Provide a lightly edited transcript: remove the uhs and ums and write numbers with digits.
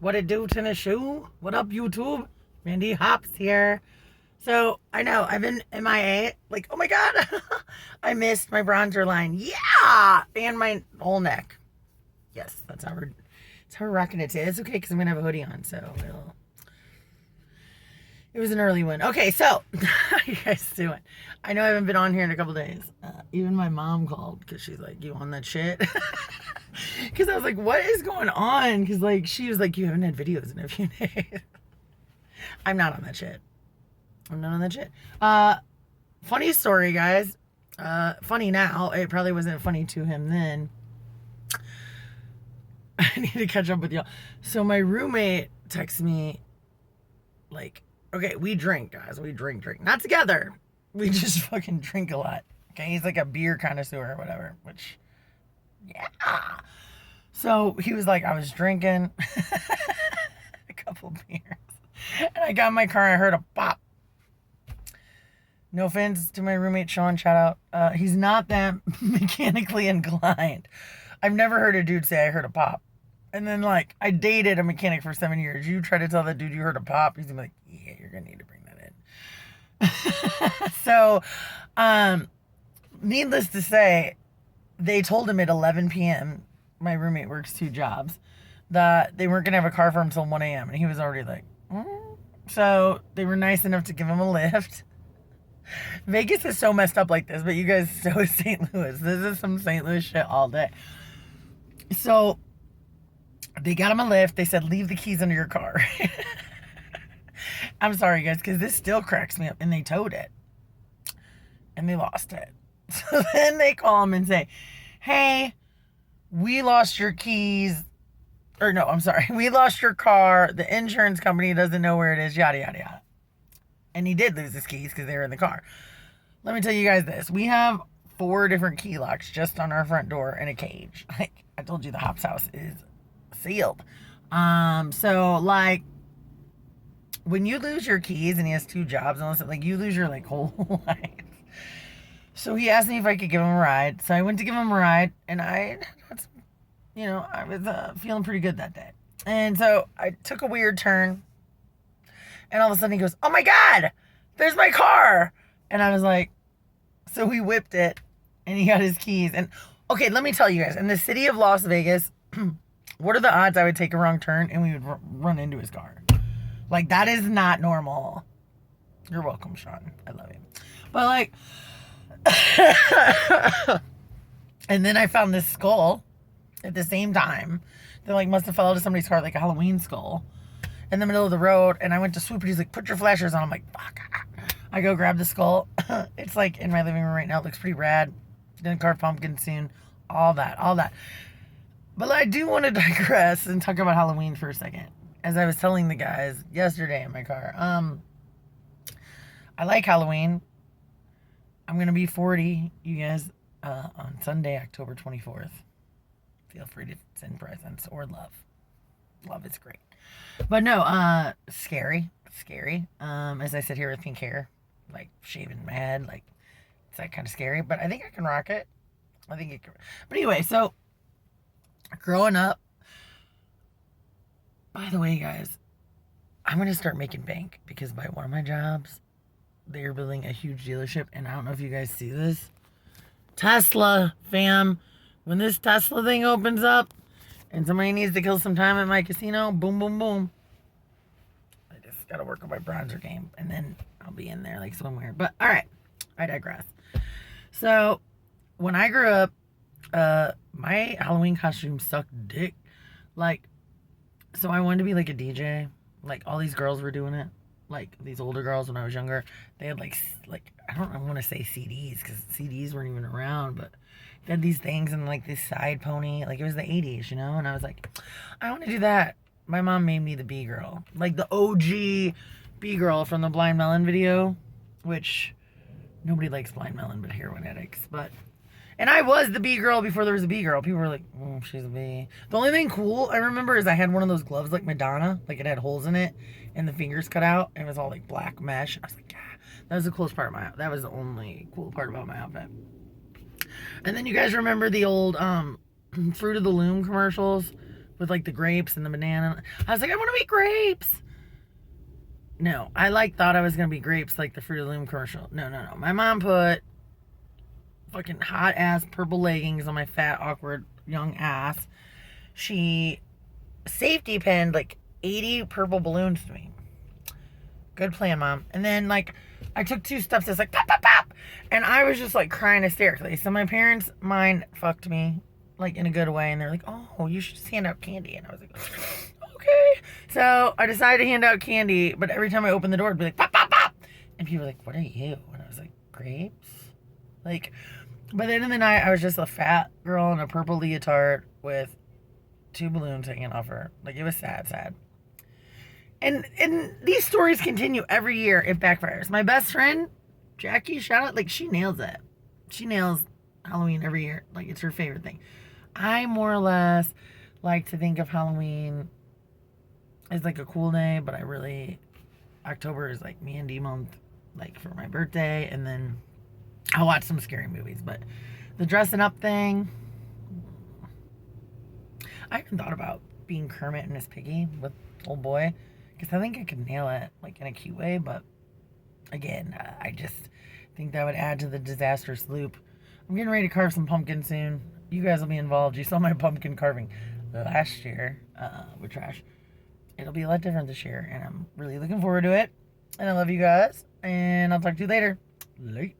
What it do to the shoe? What up, YouTube? Mandy Hops here. So, I know, I've been MIA. Like, oh my god, I missed my bronzer line. Yeah! And my whole neck. Yes, that's how we're rocking it today. It's okay, because I'm going to have a hoodie on, so it was an early one. Okay, so, how you guys doing? I know I haven't been on here in a couple days. Even my mom called, because she's like, you on that shit? Because I was like, what is going on? Because, like, she was like, you haven't had videos in a few days. I'm not on that shit. I'm not on that shit. Funny story, guys. Funny now. It probably wasn't funny to him then. I need to catch up with y'all. So my roommate texts me, like, okay, we drink, guys. We drink. Not together. We just fucking drink a lot. Okay, he's like a beer connoisseur or whatever, which, yeah. So he was like, I was drinking a couple beers. And I got in my car and I heard a pop. No offense to my roommate, Sean, shout out. He's not that mechanically inclined. I've never heard a dude say I heard a pop. And then, like, I dated a mechanic for 7 years. You try to tell that dude you heard a pop, he's gonna be like, yeah, you're gonna need to bring that in. So, needless to say, they told him at 11 p.m., my roommate works 2 jobs, that they weren't gonna have a car for him until 1 a.m. And he was already like, So they were nice enough to give him a lift. Vegas is so messed up like this, but you guys, so is St. Louis. This is some St. Louis shit all day. So they got him a lift. They said, leave the keys under your car. I'm sorry, guys, because this still cracks me up. And they towed it. And they lost it. So then they call him and say, hey, we lost your keys. Or no, I'm sorry. We lost your car. The insurance company doesn't know where it is, yada, yada, yada. And he did lose his keys because they were in the car. Let me tell you guys this. We have 4 different key locks just on our front door and a cage. Like, I told you, the Hops house is sealed. So, like, when you lose your keys and he has 2 jobs and all this, like, you lose your, like, whole life. So he asked me if I could give him a ride. So I went to give him a ride, and I was feeling pretty good that day. And so I took a weird turn. And all of a sudden he goes, oh my God, there's my car. And I was like, so we whipped it and he got his keys. And okay, let me tell you guys, in the city of Las Vegas, what are the odds I would take a wrong turn and we would run into his car? Like, that is not normal. You're welcome, Sean. I love you. But like, and then I found this skull at the same time. They like must have fell out of somebody's car, like a Halloween skull, in the middle of the road. And I went to swoop it. He's like, put your flashers on. I'm like, fuck. I go grab the skull. It's like in my living room right now. It looks pretty rad. Gonna carve pumpkin soon. All that. But I do want to digress and talk about Halloween for a second. As I was telling the guys yesterday in my car, I like Halloween. I'm gonna be 40, you guys, on Sunday, October 24th. Feel free to send presents or love. Love is great. But no, scary. As I sit here with pink hair, like shaving my head, like it's that kind of scary. But I think I can rock it. But anyway, so growing up. By the way, guys, I'm gonna start making bank because by one of my jobs, they are building a huge dealership, and I don't know if you guys see this. Tesla, fam. When this Tesla thing opens up, and somebody needs to kill some time at my casino, boom, boom, boom. I just gotta work on my bronzer game, and then I'll be in there like somewhere. But, alright, I digress. So, when I grew up, my Halloween costume sucked dick. Like, so I wanted to be like a DJ. Like, all these girls were doing it. Like, these older girls when I was younger, they had like I don't want to say CDs, because CDs weren't even around, but they had these things and like this side pony, like it was the 80s, you know. And I was like, I want to do that. My mom made me the B girl, like the OG B girl from the Blind Melon video, which nobody likes Blind Melon but heroin addicts. And I was the B girl before there was a B girl. People were like, oh, she's a B. The only thing cool I remember is I had one of those gloves like Madonna. Like, it had holes in it and the fingers cut out. And it was all like black mesh. I was like, yeah. That was the coolest part of my outfit. That was the only cool part about my outfit. And then you guys remember the old Fruit of the Loom commercials with like the grapes and the banana. I was like, I want to be grapes. No, I like thought I was gonna be grapes like the Fruit of the Loom commercial. No. My mom put fucking hot ass purple leggings on my fat, awkward young ass. She safety pinned like 80 purple balloons to me. Good plan, Mom. And then like I took 2 steps, it's like pop, pop, pop. And I was just like crying hysterically. So my parents mind fucked me like in a good way, and they're like, oh, you should just hand out candy. And I was like, okay. So I decided to hand out candy, but every time I opened the door it'd be like pop, pop, pop. And people were like, what are you? And I was like, grapes? Like, by the end of the night I was just a fat girl in a purple leotard with 2 balloons hanging off her. Like, it was sad. And these stories continue every year. It backfires. My best friend, Jackie, shout out, like, she nails it. She nails Halloween every year. Like, it's her favorite thing. I more or less like to think of Halloween as like a cool day, but October is like me and D month, like for my birthday, and then I'll watch some scary movies. But the dressing up thing, I even thought about being Kermit and Miss Piggy with old boy, because I think I could nail it like in a cute way. But again, I just think that would add to the disastrous loop. I'm getting ready to carve some pumpkin soon. You guys will be involved. You saw my pumpkin carving last year with trash. It'll be a lot different this year, and I'm really looking forward to it. And I love you guys, and I'll talk to you later. Late.